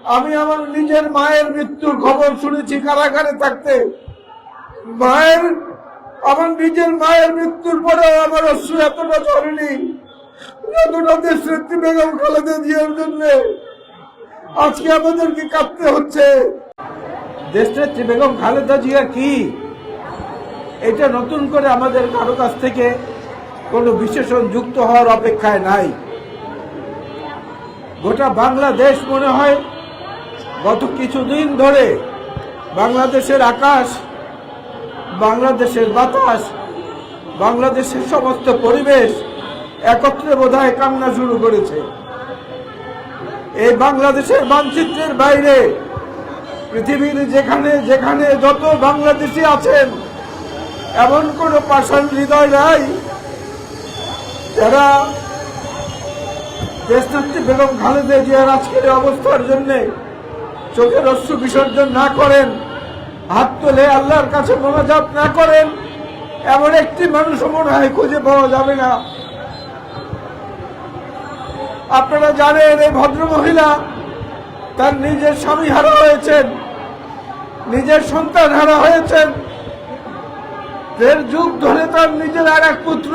আমি আমার নিজের মায়ের মৃত্যুর খবর শুনেছি কারাগারে থাকতে। আমার নিজের মায়ের মৃত্যুর পরেও আমার অশ্রু এতটা ঝরেনি যতটা দেশনেত্রী বেগম খালেদা জিয়ার জন্য আজকে আমাদেরকে কাঁদতে হচ্ছে। দেশনেত্রী বেগম খালেদা জিয়া কি, এটা নতুন করে আমাদের কারো কাছ থেকে কোনো বিশেষণ যুক্ত হওয়ার অপেক্ষায় নাই। গোটা বাংলাদেশ মনে হয় গত কিছুদিন ধরে বাংলাদেশের আকাশ, বাংলাদেশের বাতাস, বাংলাদেশের সমস্ত পরিবেশ একত্রে বোধহয় কান্না শুরু করেছে। এই বাংলাদেশের মানচিত্রের বাইরে পৃথিবীর যেখানে যেখানে যত বাংলাদেশি আছেন এমন কোন পাষাণ হৃদয় নাই যারা দেশনেত্রী বেগম খালেদা জিয়ার আজকের অবস্থার জন্য চোখের অশ্রু বিসর্জন না করেন, হাত তুলে আল্লাহর কাছে মোনাজাত না করেন, এমন একটি মানুষও মনে হয় খুঁজে পাওয়া যাবে না। আপনারা জানেন এই ভদ্র মহিলা তার নিজের স্বামী হারা হয়েছেন, নিজের সন্তান হারা হয়েছেন, 1.5 যুগ ধরে তার নিজের আর এক পুত্র,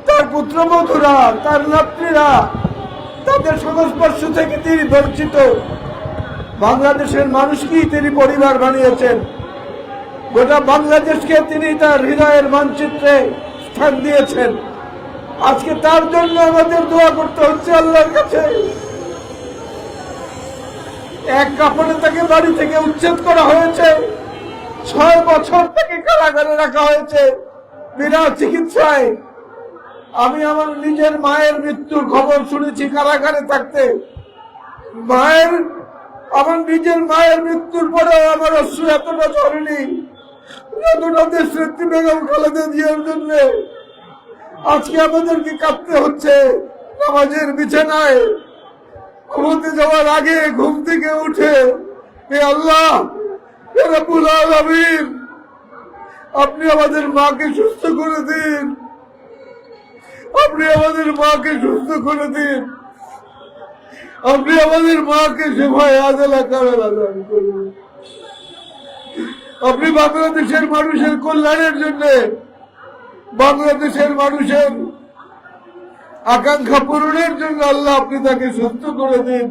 তার পুত্রবধূরা, তার নাতনিরা, তাদের সংস্পর্শ থেকে তিনি বঞ্চিত। বাংলাদেশের মানুষকেই তিনি পরিবার বানিয়েছেন, গোটা বাংলাদেশকে তিনি তার হৃদয়ের মানচিত্রে স্থান দিয়েছেন। আজকে তার জন্য আমাদের দোয়া করতে হচ্ছে আল্লাহর কাছে। এক কাপড়ে তাকে বাড়ি থেকে উচ্ছেদ করা হয়েছে, 6 বছর তাকে কারাগারে রাখা হয়েছে বিনা চিকিৎসায়। আমি আমার নিজের মায়ের মৃত্যুর খবর শুনেছি কারাগারে থাকতে। আমার নিজের মায়ের মৃত্যুর পরেও আমার অশ্রু এতটা ঝরেনি যতটা দেশনেত্রী বেগম খালেদা জিয়ার জন্য আজকে আমাদেরকে কাঁদতে হচ্ছে। নামাজের বিছানায় ঘুমোতে যাওয়ার আগে ঘুম থেকে উঠে, হে আল্লাহ, হে রব্বুল আলামিন, আপনি আমাদের মাকে সুস্থ করে দিন, আপনি আমাদের মাকে সুস্থ করে দিন, আপনি আমাদের মাকে সেবায় আদালা কামেলা দান করুন। আপনি বাংলাদেশের মানুষের কল্যাণের জন্য, বাংলাদেশের মানুষের আকাঙ্ক্ষা পূরণের জন্য আল্লাহ আপনি তাকে সুস্থ করে দিন।